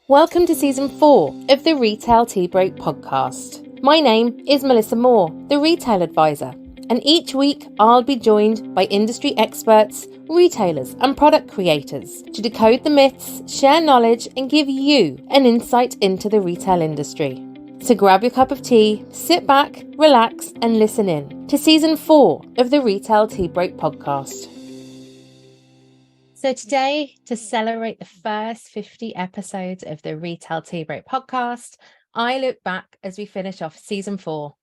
Welcome to Season 4 of the Retail Tea Break podcast. My name is Melissa Moore, the Retail Advisor, and each week I'll be joined by industry experts, retailers and product creators to decode the myths, share knowledge and give you an insight into the retail industry. So grab your cup of tea, sit back, relax and listen in to Season 4 of the Retail Tea Break podcast. So today, to celebrate the first 50 episodes of the Retail Tea Break podcast, I look back as we finish off Season 4.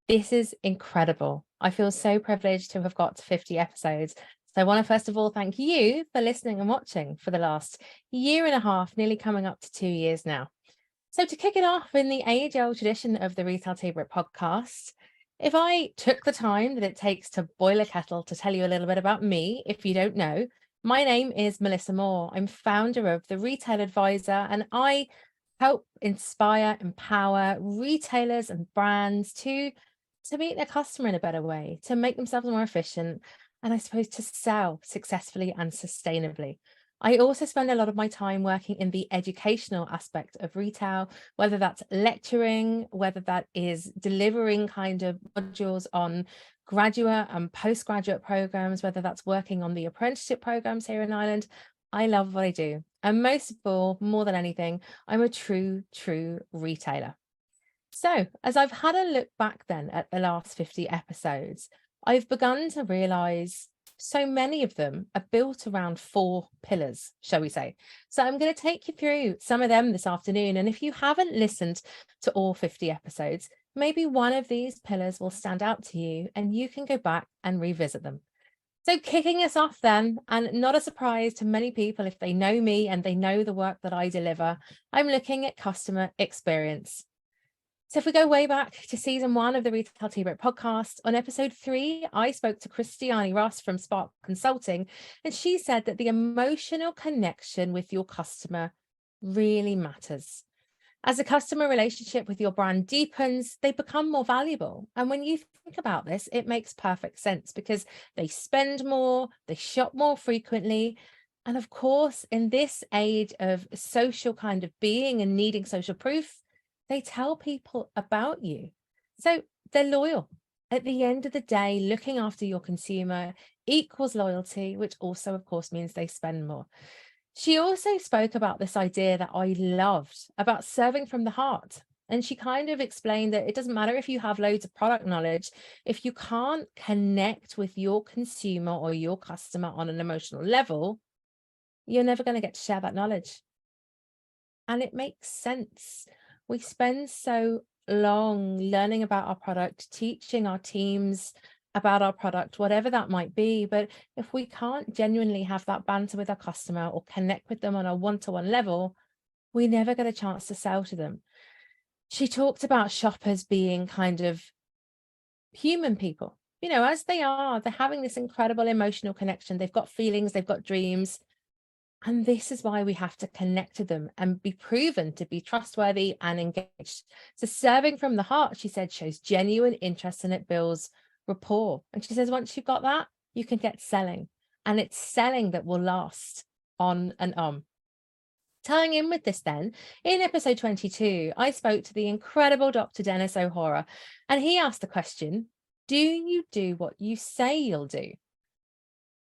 This is incredible. I feel so privileged to have got to 50 episodes. So I want to first of all thank you for listening and watching for the last year and a half, nearly coming up to 2 years now. So to kick it off in the age-old tradition of the Retail Tea Break podcast, if I took the time that it takes to boil a kettle to tell you a little bit about me, if you don't know, my name is Melissa Moore. I'm founder of the Retail Advisor, and I help inspire, empower retailers and brands to meet their customer in a better way, to make themselves more efficient, and I suppose to sell successfully and sustainably. I also spend a lot of my time working in the educational aspect of retail, whether that's lecturing, whether that is delivering kind of modules on graduate and postgraduate programs, whether that's working on the apprenticeship programs here in Ireland. I love what I do. And most of all, more than anything, I'm a true retailer. So as I've had a look back then at the last 50 episodes, I've begun to realize so many of them are built around 4 pillars, shall we say. So I'm going to take you through some of them this afternoon. And if you haven't listened to all 50 episodes, maybe one of these pillars will stand out to you and you can go back and revisit them. So kicking us off then, and not a surprise to many people if they know me and they know the work that I deliver, I'm looking at customer experience. So if we go way back to Season 1 of the Retail Tea Break podcast, on episode 3, I spoke to Cristiane Ross from Sparc Consulting, and she said that the emotional connection with your customer really matters. As a customer relationship with your brand deepens, they become more valuable. And when you think about this, it makes perfect sense because they spend more, they shop more frequently. And of course, in this age of social kind of being and needing social proof, they tell people about you. So they're loyal. At the end of the day, looking after your consumer equals loyalty, which also, of course, means they spend more. She also spoke about this idea that I loved about serving from the heart. And she kind of explained that it doesn't matter if you have loads of product knowledge, if you can't connect with your consumer or your customer on an emotional level, you're never going to get to share that knowledge. And it makes sense. We spend so long learning about our product, teaching our teams about our product, whatever that might be. But if we can't genuinely have that banter with our customer or connect with them on a one-to-one level, we never get a chance to sell to them. She talked about shoppers being kind of human people, as they are, they're having this incredible emotional connection. They've got feelings, they've got dreams. And this is why we have to connect to them and be proven to be trustworthy and engaged. So serving from the heart, she said, shows genuine interest and it builds rapport. And she says, once you've got that, you can get selling. And it's selling that will last on and on. Tying in with this then, in episode 22, I spoke to the incredible Dr. Denis O'Hora, and he asked the question, do you do what you say you'll do?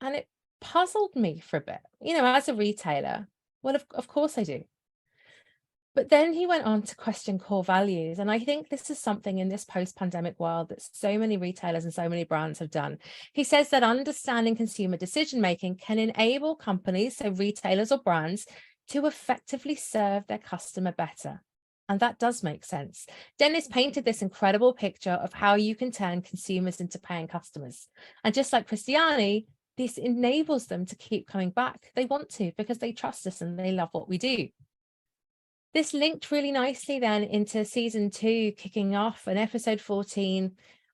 And it puzzled me for a bit, as a retailer. Well, of course I do. But then he went on to question core values. And I think this is something in this post-pandemic world that so many retailers and so many brands have done. He says that understanding consumer decision-making can enable companies, so retailers or brands, to effectively serve their customer better. And that does make sense. Denis painted this incredible picture of how you can turn consumers into paying customers. And just like Cristiane, this enables them to keep coming back. They want to because they trust us and they love what we do. This linked really nicely then into Season 2 kicking off, and episode 14,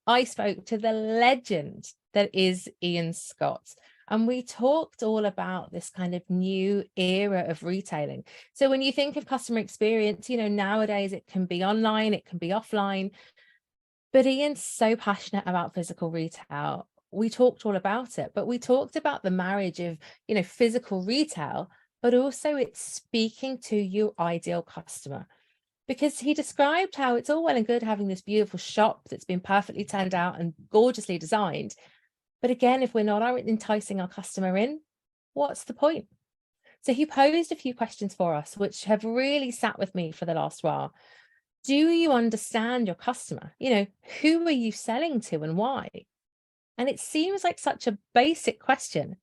I spoke to the legend that is Ian Scott. And we talked all about this kind of new era of retailing. So when you think of customer experience, nowadays it can be online, it can be offline. But Ian's so passionate about physical retail. We talked all about it, but we talked about the marriage of, physical retail but also it's speaking to your ideal customer. Because he described how it's all well and good having this beautiful shop that's been perfectly turned out and gorgeously designed. But again, if we're not enticing our customer in, what's the point? So he posed a few questions for us, which have really sat with me for the last while. Do you understand your customer? Who are you selling to and why? And it seems like such a basic question.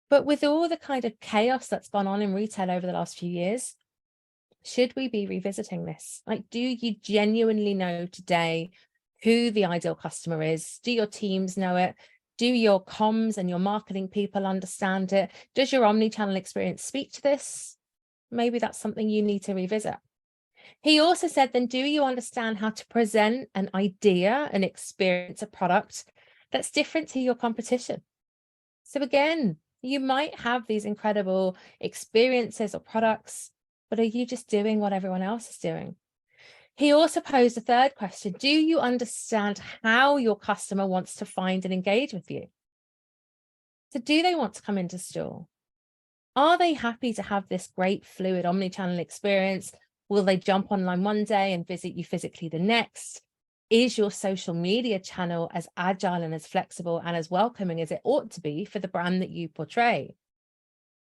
But with all the kind of chaos that's gone on in retail over the last few years, should we be revisiting this? Like, do you genuinely know today who the ideal customer is? Do your teams know it? Do your comms and your marketing people understand it? Does your omni-channel experience speak to this? Maybe that's something you need to revisit. He also said, then do you understand how to present an idea, an experience, a product that's different to your competition? So again, you might have these incredible experiences or products, but are you just doing what everyone else is doing? He also posed a third question. Do you understand how your customer wants to find and engage with you? So do they want to come into store? Are they happy to have this great fluid omni-channel experience? Will they jump online one day and visit you physically the next? Is your social media channel as agile and as flexible and as welcoming as it ought to be for the brand that you portray?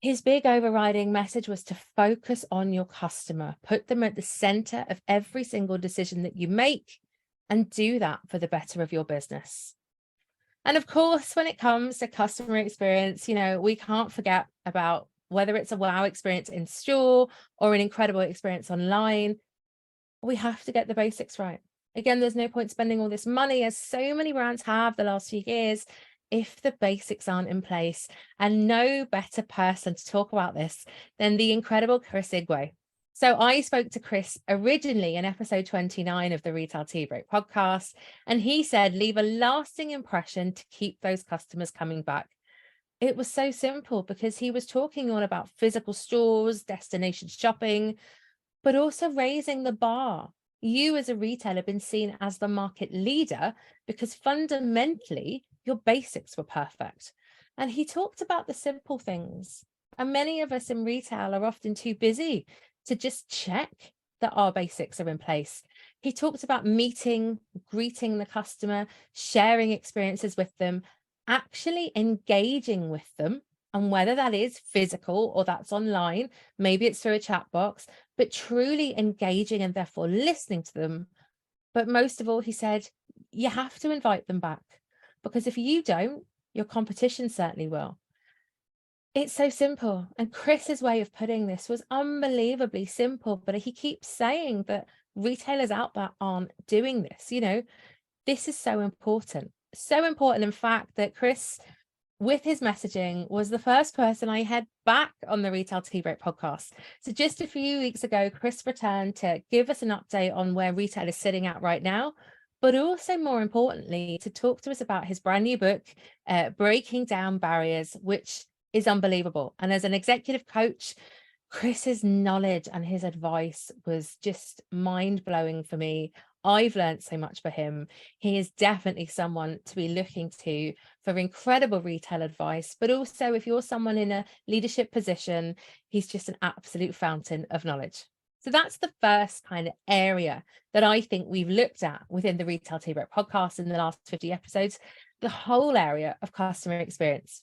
His big overriding message was to focus on your customer, put them at the center of every single decision that you make, and do that for the better of your business. And of course, when it comes to customer experience, we can't forget about whether it's a wow experience in store or an incredible experience online. We have to get the basics right. Again, there's no point spending all this money, as so many brands have the last few years, if the basics aren't in place. And no better person to talk about this than the incredible Chris Igwe. So I spoke to Chris originally in episode 29 of the Retail Tea Break podcast, and he said, leave a lasting impression to keep those customers coming back. It was so simple because he was talking all about physical stores, destination shopping, but also raising the bar. You as a retailer have been seen as the market leader because fundamentally your basics were perfect. And he talked about the simple things. And many of us in retail are often too busy to just check that our basics are in place. He talked about meeting, greeting the customer, sharing experiences with them, actually engaging with them. And whether that is physical or that's online, maybe it's through a chat box, but truly engaging and therefore listening to them. But most of all, he said, you have to invite them back, because if you don't, your competition certainly will. It's so simple. And Chris's way of putting this was unbelievably simple, but he keeps saying that retailers out there aren't doing this. This is so important. So important, in fact, that Chris, with his messaging, was the first person I had back on the Retail Tea Break podcast. So just a few weeks ago, Chris returned to give us an update on where retail is sitting at right now, but also more importantly, to talk to us about his brand new book, Breaking Down Barriers, which is unbelievable. And as an executive coach, Chris's knowledge and his advice was just mind-blowing for me. I've learned so much from him. He is definitely someone to be looking to for incredible retail advice, but also if you're someone in a leadership position, he's just an absolute fountain of knowledge. So that's the first kind of area that I think we've looked at within the Retail Tea Break podcast in the last 50 episodes, the whole area of customer experience.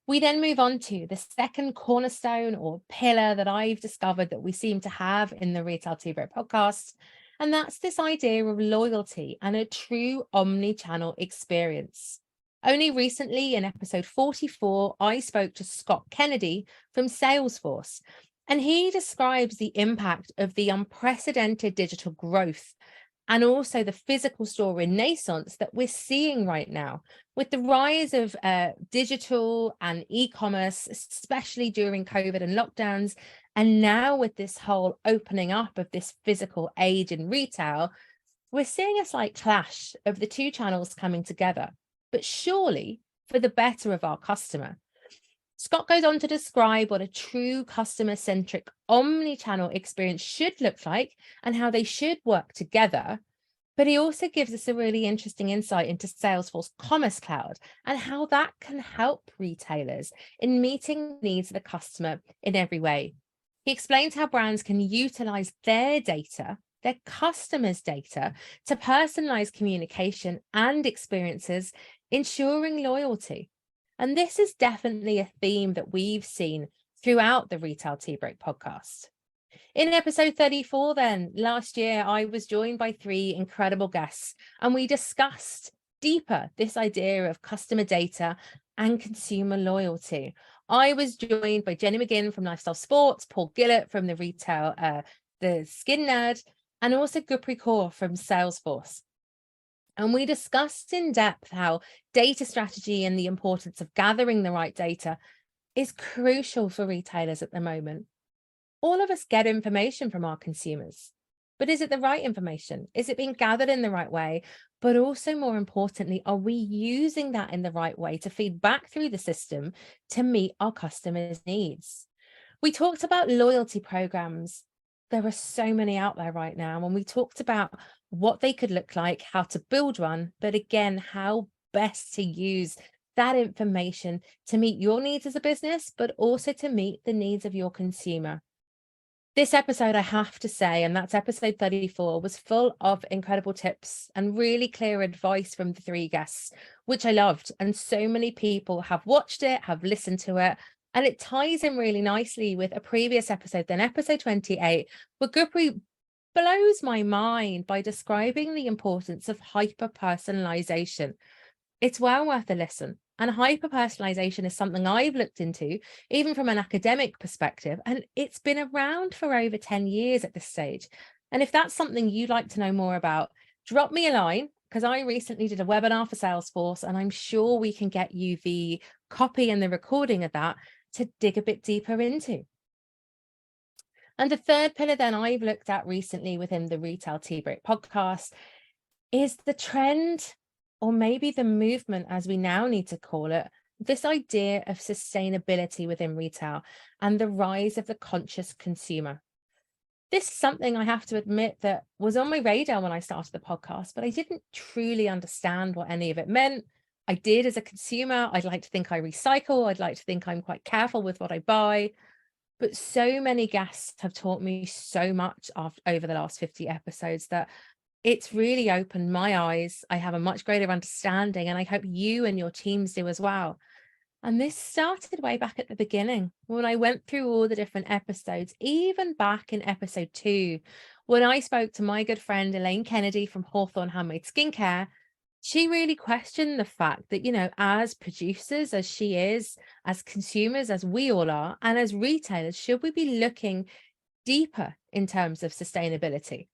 We then move on to the second cornerstone or pillar that I've discovered that we seem to have in the Retail Tea Break podcast, and that's this idea of loyalty and a true omni-channel experience. Only recently in episode 44, I spoke to Scott Kennedy from Salesforce, and he describes the impact of the unprecedented digital growth and also the physical store renaissance that we're seeing right now with the rise of digital and e-commerce, especially during COVID and lockdowns. And now with this whole opening up of this physical age in retail, we're seeing a slight clash of the two channels coming together, but surely for the better of our customer. Scott goes on to describe what a true customer-centric omni-channel experience should look like and how they should work together. But he also gives us a really interesting insight into Salesforce Commerce Cloud and how that can help retailers in meeting the needs of the customer in every way. He explains how brands can utilize their data, their customers' data, to personalize communication and experiences, ensuring loyalty. And this is definitely a theme that we've seen throughout the Retail Tea Break podcast. In episode 34, then, last year, I was joined by 3 incredible guests, and we discussed deeper this idea of customer data and consumer loyalty. I was joined by Jenny McGinn from Lifestyle Sports, Paul Gillett from the Skin Nerd, and also Gurpreet Kaur from Salesforce. And we discussed in depth how data strategy and the importance of gathering the right data is crucial for retailers at the moment. All of us get information from our consumers, but is it the right information? Is it being gathered in the right way? But also, more importantly, are we using that in the right way to feed back through the system to meet our customers' needs? We talked about loyalty programs. There are so many out there right now, and we talked about what they could look like, how to build one, but again, how best to use that information to meet your needs as a business, but also to meet the needs of your consumer. This episode, I have to say, and that's episode 34, was full of incredible tips and really clear advice from the 3 guests, which I loved. And so many people have watched it, have listened to it, and it ties in really nicely with a previous episode, then episode 28, where Gurpreet blows my mind by describing the importance of hyper-personalization. It's well worth a listen. And hyper-personalization is something I've looked into, even from an academic perspective, and it's been around for over 10 years at this stage. And if that's something you'd like to know more about, drop me a line, because I recently did a webinar for Salesforce, and I'm sure we can get you the copy and the recording of that to dig a bit deeper into. And the third pillar then I've looked at recently within the Retail Tea Break podcast is the trend, or maybe the movement, as we now need to call it, this idea of sustainability within retail and the rise of the conscious consumer. This is something I have to admit that was on my radar when I started the podcast, but I didn't truly understand what any of it meant. I did as a consumer. I'd like to think I recycle. I'd like to think I'm quite careful with what I buy. But so many guests have taught me so much over the last 50 episodes that it's really opened my eyes. I have a much greater understanding, and I hope you and your teams do as well. And this started way back at the beginning when I went through all the different episodes, even back in episode 2, when I spoke to my good friend Elaine Kennedy from Hawthorne Handmade Skincare. She really questioned the fact that, as producers, as she is, as consumers, as we all are, and as retailers, should we be looking deeper in terms of sustainability?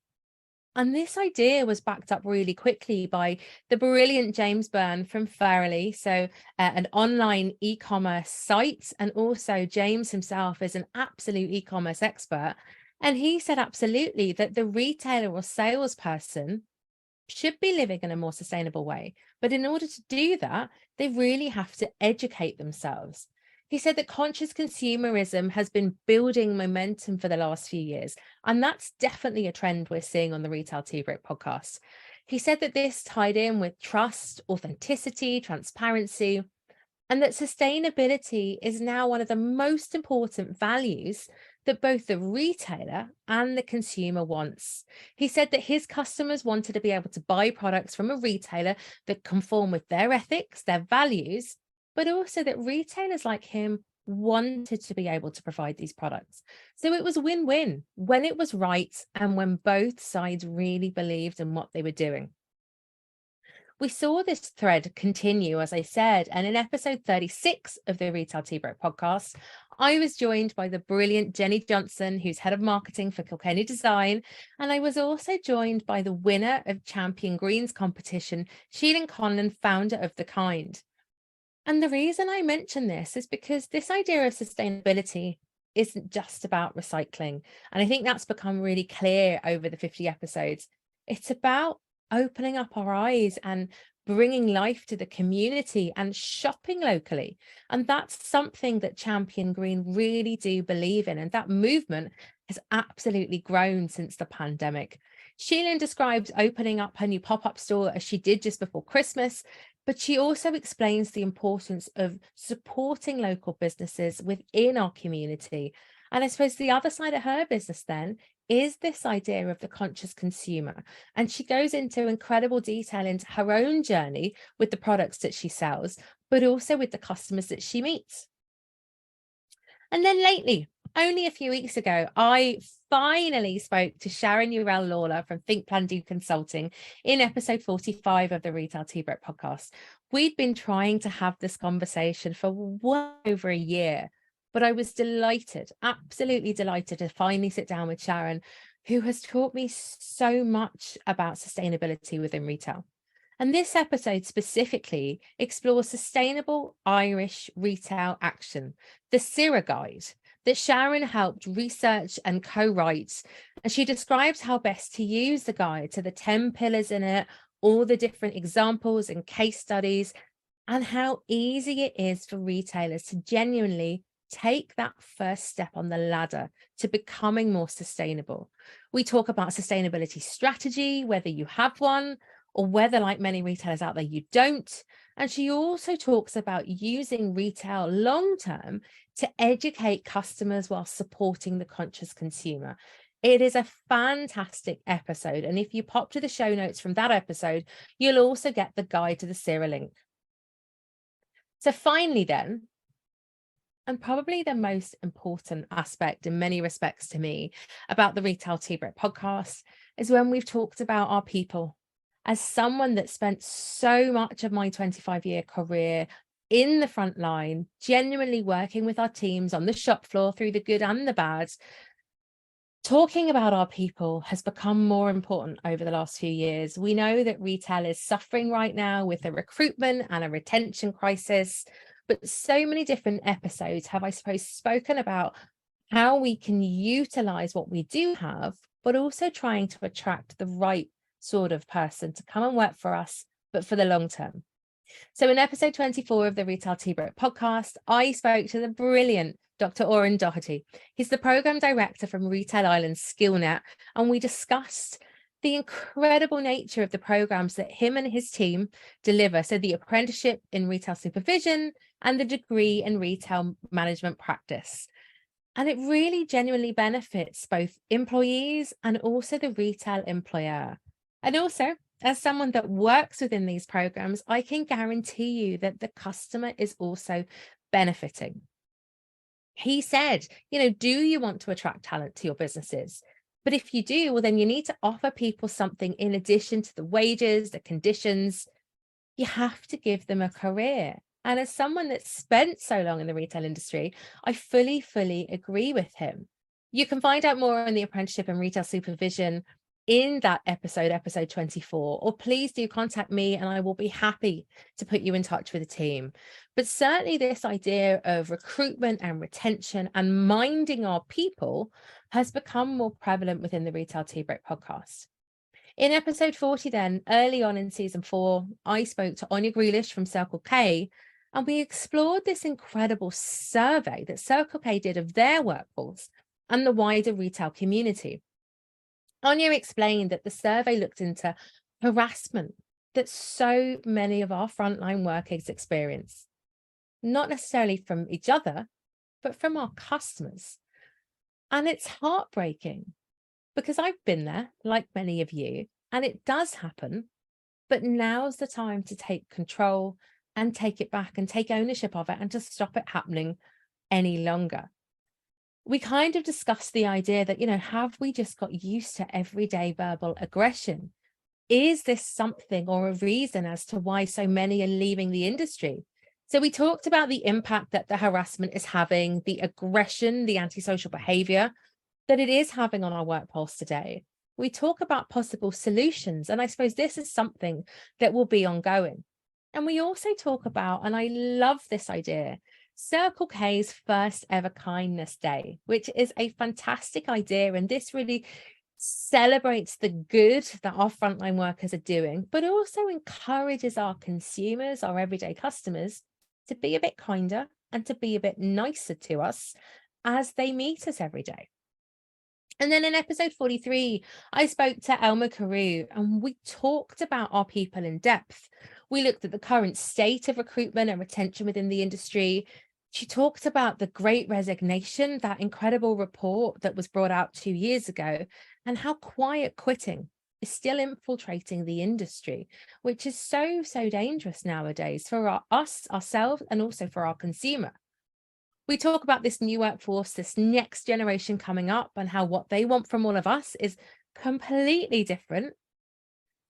And this idea was backed up really quickly by the brilliant James Byrne from Farrelly, so an online e-commerce site. And also James himself is an absolute e-commerce expert. And he said absolutely that the retailer or salesperson should be living in a more sustainable way. But in order to do that, they really have to educate themselves. He said that conscious consumerism has been building momentum for the last few years, and that's definitely a trend we're seeing on the Retail Tea Break podcast. He said that this tied in with trust, authenticity, transparency, and that sustainability is now one of the most important values that both the retailer and the consumer wants. He said that his customers wanted to be able to buy products from a retailer that conform with their ethics, their values, but also that retailers like him wanted to be able to provide these products. So it was win-win when it was right and when both sides really believed in what they were doing. We saw this thread continue, as I said, and in episode 36 of the Retail Tea Break podcast, I was joined by the brilliant Jenny Johnson, who's head of marketing for Kilkenny Design, and I was also joined by the winner of Champion Greens competition, Sheelin Conlon, founder of The Kind. And the reason I mention this is because this idea of sustainability isn't just about recycling. And I think that's become really clear over the 50 episodes. It's about opening up our eyes and bringing life to the community and shopping locally. And that's something that Champion Green really do believe in. And that movement has absolutely grown since the pandemic. Sheelin describes opening up her new pop-up store as she did just before Christmas, but she also explains the importance of supporting local businesses within our community. And I suppose the other side of her business then is this idea of the conscious consumer. And she goes into incredible detail into her own journey with the products that she sells, but also with the customers that she meets. And then lately, only a few weeks ago, I finally spoke to Sharon Urell-Lawler from Think Plan Do Consulting in episode 45 of the Retail Tea Break podcast. We'd been trying to have this conversation for well over a year, but I was delighted, absolutely delighted to finally sit down with Sharon, who has taught me so much about sustainability within retail. And this episode specifically explores sustainable Irish retail action, the CIRA Guide that Sharon helped research and co-write. And she describes how best to use the guide, to the 10 pillars in it, all the different examples and case studies, and how easy it is for retailers to genuinely take that first step on the ladder to becoming more sustainable. We talk about sustainability strategy, whether you have one, or whether, like many retailers out there, you don't. And she also talks about using retail long-term to educate customers while supporting the conscious consumer. It is a fantastic episode. And if you pop to the show notes from that episode, you'll also get the guide to the CIRA link. So finally then, and probably the most important aspect in many respects to me about the Retail Tea Break podcast is when we've talked about our people. As someone that spent so much of my 25-year career in the front line, genuinely working with our teams on the shop floor through the good and the bad, talking about our people has become more important over the last few years. We know that retail is suffering right now with a recruitment and a retention crisis, but so many different episodes have, I suppose, spoken about how we can utilize what we do have, but also trying to attract the right sort of person to come and work for us, but for the long term. So in episode 24 of the Retail Tea Break podcast, I spoke to the brilliant Dr. Oren Doherty. He's the program director from Retail Ireland's SkillNet, and we discussed the incredible nature of the programs that him and his team deliver. So the apprenticeship in retail supervision and the degree in retail management practice. And it really genuinely benefits both employees and also the retail employer. And also, as someone that works within these programs, I can guarantee you that the customer is also benefiting. He said, do you want to attract talent to your businesses? But if you do, well, then you need to offer people something in addition to the wages, the conditions. You have to give them a career. And as someone that's spent so long in the retail industry, I fully agree with him. You can find out more on the apprenticeship and retail supervision in that episode 24, or please do contact me and I will be happy to put you in touch with the team. But certainly this idea of recruitment and retention and minding our people has become more prevalent within the Retail Tea Break podcast. In episode 40 then, early on in season 4, I spoke to Anya Grealish from Circle K, and we explored this incredible survey that Circle K did of their workforce and the wider retail community. Anya explained that the survey looked into harassment that so many of our frontline workers experience, not necessarily from each other, but from our customers. And it's heartbreaking because I've been there, like many of you, and it does happen, but now's the time to take control and take it back and take ownership of it and to stop it happening any longer. We kind of discussed the idea that, have we just got used to everyday verbal aggression? Is this something or a reason as to why so many are leaving the industry? So we talked about the impact that the harassment is having, the aggression, the antisocial behavior that it is having on our workforce today. We talk about possible solutions, and I suppose this is something that will be ongoing. And we also talk about, and I love this idea, Circle K's first ever kindness day, which is a fantastic idea. And this really celebrates the good that our frontline workers are doing, but also encourages our consumers, our everyday customers, to be a bit kinder and to be a bit nicer to us as they meet us every day. And then in episode 43, I spoke to Elma Carew and we talked about our people in depth. We looked at the current state of recruitment and retention within the industry. She talked about the Great Resignation, that incredible report that was brought out 2 years ago, and how quiet quitting is still infiltrating the industry, which is so dangerous nowadays for us, ourselves, and also for our consumer. We talk about this new workforce, this next generation coming up, and how what they want from all of us is completely different.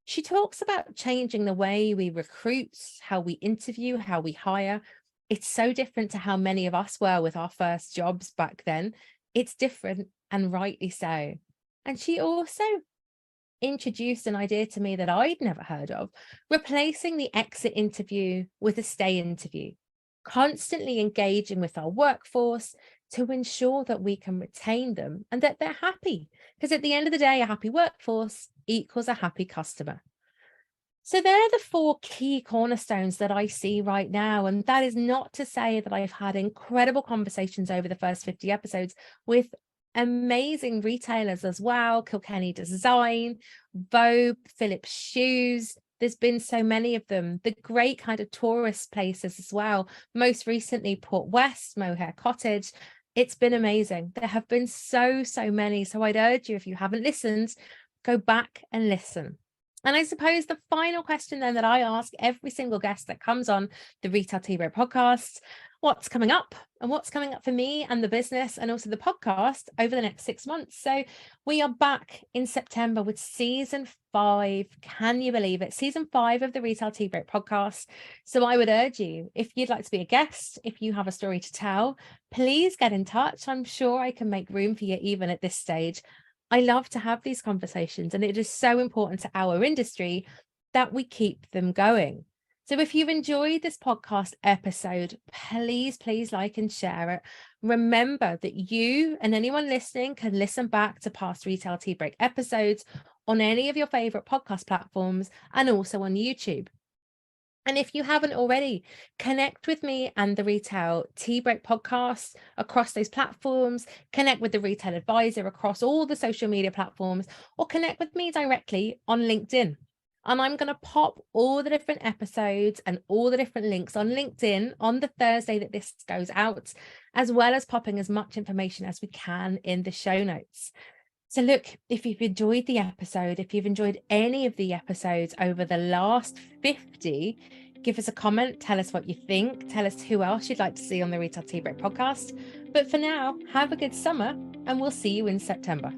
She talks about changing the way we recruit, how we interview, how we hire. It's so different to how many of us were with our first jobs back then. It's different, and rightly so. And she also introduced an idea to me that I'd never heard of, replacing the exit interview with a stay interview, constantly engaging with our workforce to ensure that we can retain them and that they're happy. Because at the end of the day, a happy workforce equals a happy customer. So they're the 4 key cornerstones that I see right now. And that is not to say that I've had incredible conversations over the first 50 episodes with amazing retailers as well, Kilkenny Design, Vogue, Phillips Shoes. There's been so many of them, the great kind of tourist places as well. Most recently, Port West, Mohair Cottage. It's been amazing. There have been so many. So I'd urge you, if you haven't listened, go back and listen. And I suppose the final question then that I ask every single guest that comes on the Retail Tea Break podcast, what's coming up and what's coming up for me and the business and also the podcast over the next 6 months. So we are back in September with season 5. Can you believe it? Season 5 of the Retail Tea Break podcast. So I would urge you, if you'd like to be a guest, if you have a story to tell, please get in touch. I'm sure I can make room for you even at this stage. I love to have these conversations, and it is so important to our industry that we keep them going. So if you've enjoyed this podcast episode, please like and share it. Remember that you and anyone listening can listen back to past Retail Tea Break episodes on any of your favorite podcast platforms and also on YouTube. And if you haven't already, connect with me and the Retail Tea Break podcast across those platforms, connect with the Retail Advisor across all the social media platforms, or connect with me directly on LinkedIn. And I'm going to pop all the different episodes and all the different links on LinkedIn on the Thursday that this goes out, as well as popping as much information as we can in the show notes. So look, if you've enjoyed the episode, if you've enjoyed any of the episodes over the last 50, give us a comment, tell us what you think, tell us who else you'd like to see on the Retail Tea Break podcast. But for now, have a good summer and we'll see you in September.